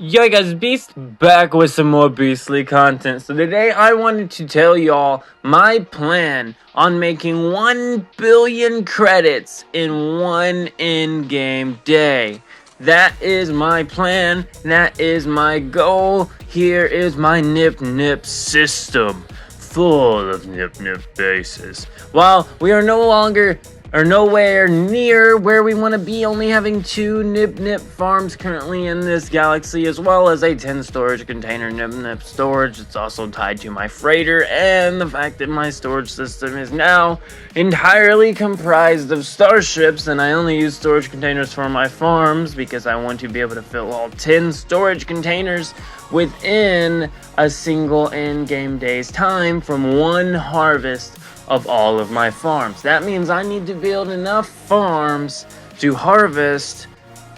Yo guys, Beast back with some more Beastly content. So today I wanted to tell y'all my plan on making 1 billion credits in one in-game day. That is my plan, that is my goal. Here is my Nip system, full of Nip bases. While we are no longer or nowhere near where we want to be, only having 2 Nip farms currently in this galaxy, as well as a 10 storage container Nip storage. It's also tied to my freighter, and the fact that my storage system is now entirely comprised of starships, and I only use storage containers for my farms because I want to be able to fill all 10 storage containers within a single in-game day's time from one harvest of all of my farms. That means I need to build enough farms to harvest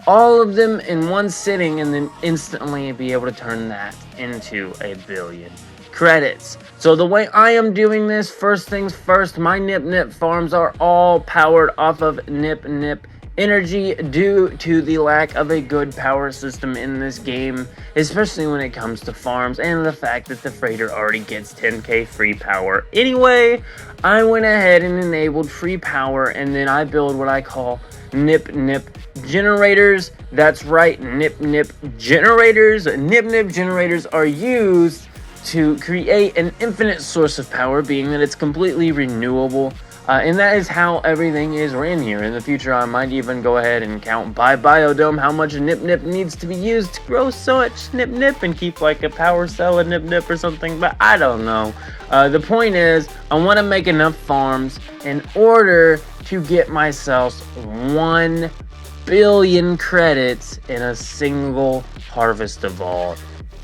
all of them in one sitting and then instantly be able to turn that into 1 billion credits. So the way I am doing this, first things first, my Nip farms are all powered off of Nip energy due to the lack of a good power system in this game, especially when it comes to farms, and the fact that the freighter already gets 10k free power anyway. I went ahead and enabled free power, and then I build what I call Nip generators. That's right, Nip generators. Nip generators are used to create an infinite source of power, being that it's completely renewable. And that is how everything is ran here. In the future, I might even go ahead and count by biodome how much Nip needs to be used to grow such Nip and keep like a power cell of Nip or something, but I don't know. The point is, I want to make enough farms in order to get myself 1 billion credits in a single harvest of all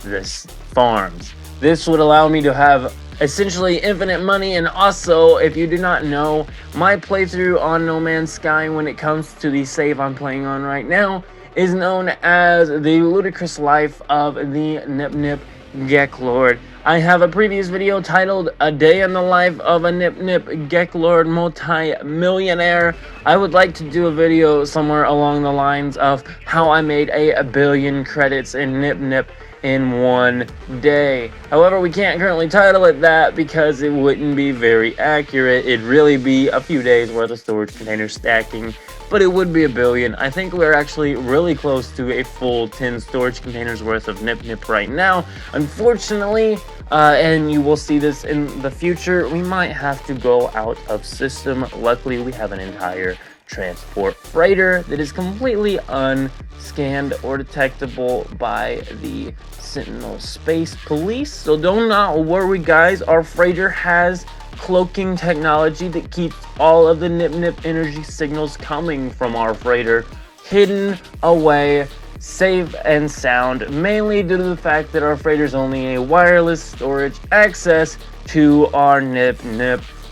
this farms. This would allow me to have essentially infinite money, and also, if you do not know, my playthrough on No Man's Sky when it comes to the save I'm playing on right now is known as the ludicrous life of the Nip Gek Lord. I have a previous video titled A Day in the Life of a Nip Gek Lord Multi-Millionaire. I would like to do a video somewhere along the lines of how I made 1 billion credits in Nip in one day. However, we can't currently title it that because it wouldn't be very accurate. It'd really be a few days worth of storage container stacking, but it would be 1 billion. I think we're actually really close to a full 10 storage containers worth of Nip right now. Unfortunately, and you will see this in the future, we might have to go out of system. Luckily, we have an entire transport freighter that is completely unscanned or detectable by the Sentinel Space Police. So do not worry, guys. Our freighter has cloaking technology that keeps all of the Nip energy signals coming from our freighter hidden away, safe and sound, mainly due to the fact that our freighter is only a wireless storage access to our Nip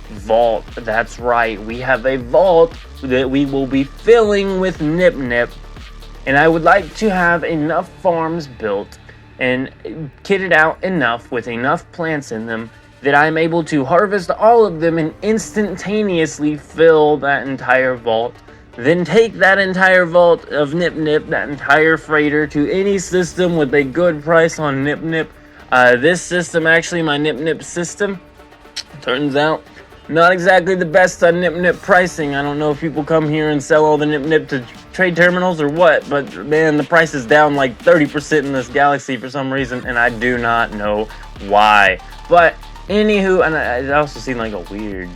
vault. That's right, we have a vault that we will be filling with Nip, and I would like to have enough farms built and kitted out enough with enough plants in them that I'm able to harvest all of them and instantaneously fill that entire vault. Then take that entire vault of Nip, that entire freighter, to any system with a good price on Nip. This system, actually my Nip system, turns out not exactly the best on Nip pricing. I don't know if people come here and sell all the Nip to trade terminals or what, but man, the price is down like 30% in this galaxy for some reason, and I do not know why. But anywho, and I also seen like a weird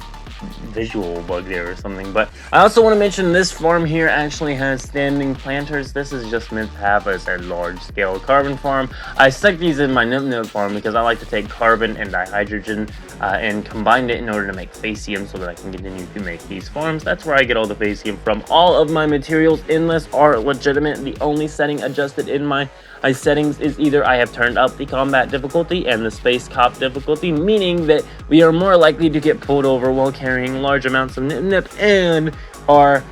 visual bug there or something, but I also want to mention this farm here actually has standing planters. This is just meant to have as a large-scale carbon farm. I stuck these in my Nip farm because I like to take carbon and dihydrogen and combine it in order to make Facium so that I can continue to make these farms. That's where I get all the Facium from. All of my materials in this are legitimate. The only setting adjusted in my settings is either I have turned up the combat difficulty and the space cop difficulty, meaning that we are more likely to get pulled over while carrying large amounts of Nip, and our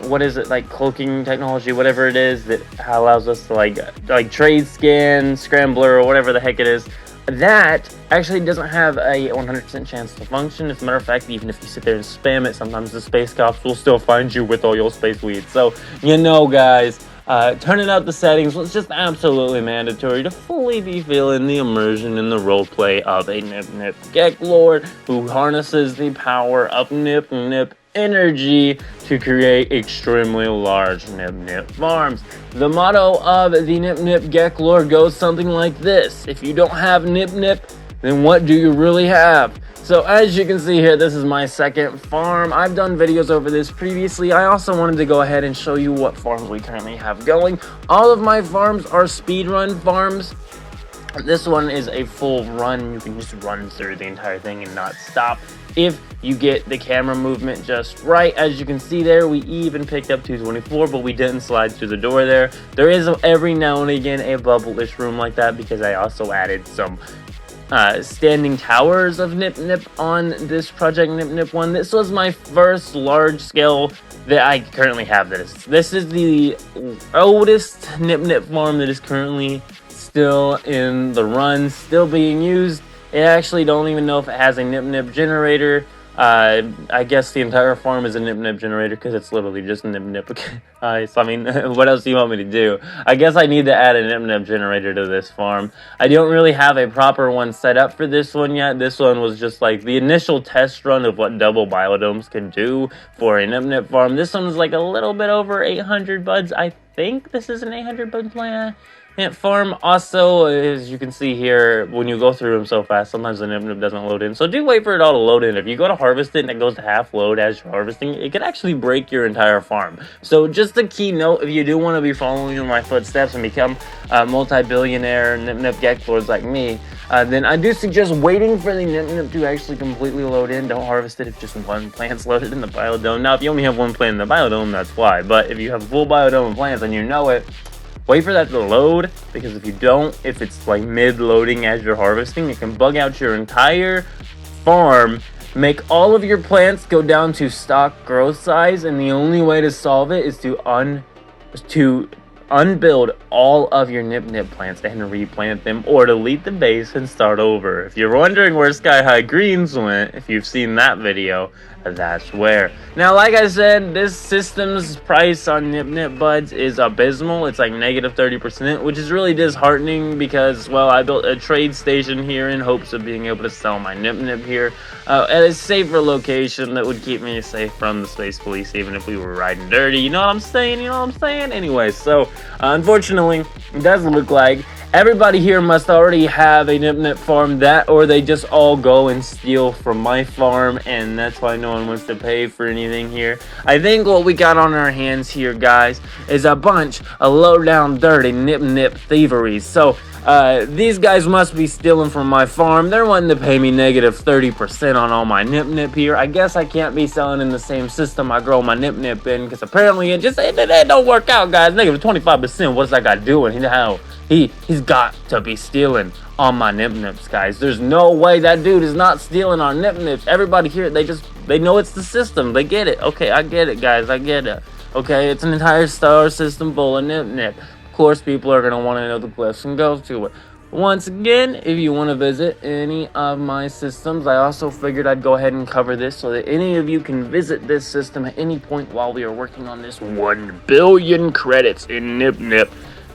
what is it, like cloaking technology, whatever it is that allows us to like trade scan, scrambler, or whatever the heck it is, that actually doesn't have a 100% chance to function. As a matter of fact, even if you sit there and spam it, sometimes the space cops will still find you with all your space weed. So, you know, guys, turning out the settings was just absolutely mandatory to fully be feeling the immersion and the roleplay of a Nip Nip Geklord who harnesses the power of Nip Nip energy to create extremely large Nip Nip farms. The motto of the Nip Nip Geklord goes something like this: if you don't have Nip Nip, then what do you really have? So as you can see here, this is my second farm. I've done videos over this previously. I also wanted to go ahead and show you what farms we currently have going. All of my farms are speedrun farms. This one is a full run. You can just run through the entire thing and not stop if you get the camera movement just right. As you can see there, we even picked up 224, but we didn't slide through the door there. There is every now and again a bubble-ish room like that because I also added some standing towers of Nip Nip on this Project Nip Nip one. This was my first large scale that I currently have. This is the oldest Nip Nip farm that is currently still in the run, still being used. I actually don't even know if it has a Nip Nip generator. I guess the entire farm is a Nip Nip generator because it's literally just Nip Nip. So I mean, what else do you want me to do? I guess I need to add a Nip Nip generator to this farm. I don't really have a proper one set up for this one yet. This one was just like the initial test run of what double biodomes can do for a Nip Nip farm. This one was like a little bit over 800 buds. I think this is an 800 bud plant. Farm. Also, as you can see here, when you go through them so fast, sometimes the Nip Nip doesn't load in. So do wait for it all to load in. If you go to harvest it and it goes to half load as you're harvesting, it could actually break your entire farm. So just a key note, if you do want to be following in my footsteps and become a multi-billionaire Nip Nip Geklords like me, then I do suggest waiting for the Nip Nip to actually completely load in. Don't harvest it if just one plant's loaded in the biodome. Now, if you only have one plant in the biodome, that's why. But if you have full biodome of plants and you know it, wait for that to load, because if you don't, if it's like mid-loading as you're harvesting, it can bug out your entire farm, make all of your plants go down to stock growth size, and the only way to solve it is to unbuild all of your Nip Nip plants and replant them, or delete the base and start over. If you're wondering where Sky High Greens went, if you've seen that video, that's where. Now, like I said, this system's price on Nip Nip buds is abysmal. It's like negative 30%, which is really disheartening because, well, I built a trade station here in hopes of being able to sell my Nip Nip here at a safer location that would keep me safe from the space police, even if we were riding dirty. You know what I'm saying? You know what I'm saying? Anyway, so unfortunately, it does look like everybody here must already have a Nip Nip farm, that or they just all go and steal from my farm, and that's why no one wants to pay for anything here. I think what we got on our hands here, guys, is a bunch of low-down, dirty Nip Nip thieveries. So these guys must be stealing from my farm. They're wanting to pay me negative 30% on all my Nip Nip here. I guess I can't be selling in the same system I grow my Nip Nip in, because apparently it don't work out, guys. Negative 25%. What's that guy doing? He's got to be stealing on my Nip Nips, guys. There's no way that dude is not stealing our Nip Nips. Everybody here, they know it's the system. They get it. Okay, I get it, guys. I get it. Okay, it's an entire star system full of Nip Nip. Of course, people are going to want to know the glyphs and go to it. Once again, if you want to visit any of my systems, I also figured I'd go ahead and cover this so that any of you can visit this system at any point while we are working on this 1 billion credits in Nip Nip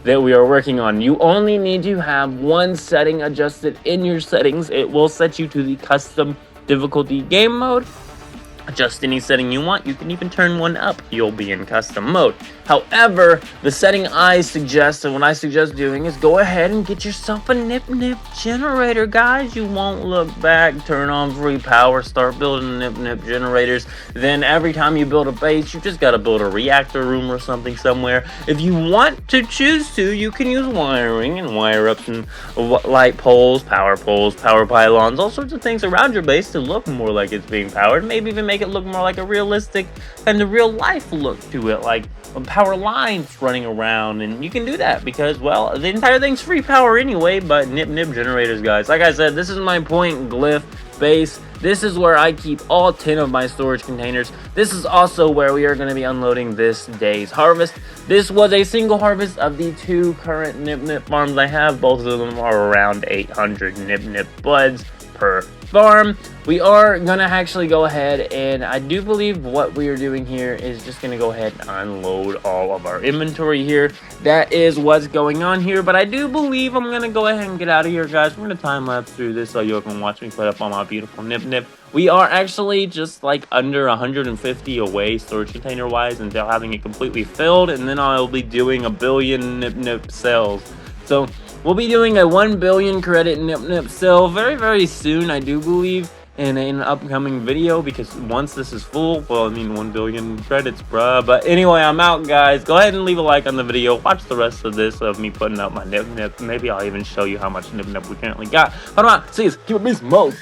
that we are working on. You only need to have one setting adjusted in your settings. It will set you to the custom difficulty game mode. Adjust any setting you want. You can even turn one up. You'll be in custom mode. However, the setting I suggest, and what I suggest doing, is go ahead and get yourself a Nip Nip generator, guys. You won't look back. Turn on free power. Start building Nip Nip generators. Then every time you build a base, you just got to build a reactor room or something somewhere. If you want to choose to, you can use wiring and wire up some light poles, power pylons, all sorts of things around your base to look more like it's being powered. Maybe even make it look more like a realistic and a real life look to it, like power lines running around. And you can do that because, well, the entire thing's free power anyway. But Nip Nip generators, guys, like I said, this is my point glyph base. This is where I keep all 10 of my storage containers. This is also where we are going to be unloading this day's harvest. This was a single harvest of the 2 current Nip Nip farms I have. Both of them are around 800 Nip Nip buds per farm. We are gonna actually go ahead, and I do believe what we are doing here is just gonna go ahead and unload all of our inventory here. That is what's going on here, but I do believe I'm gonna go ahead and get out of here, guys. We're gonna time lapse through this so you can watch me put up on my beautiful Nip Nip. We are actually just like under 150 away storage container wise until having it completely filled, and then I'll be doing a billion Nip Nip sales. So we'll be doing a 1 billion credit Nip Nip sale very, very soon, I do believe, in an upcoming video, because once this is full, well, I mean 1 billion credits, bruh. But anyway, I'm out, guys. Go ahead and leave a like on the video. Watch the rest of this of me putting up my Nip Nip. Maybe I'll even show you how much Nip Nip we currently got. But I'm out. See you. Keep it beast mode.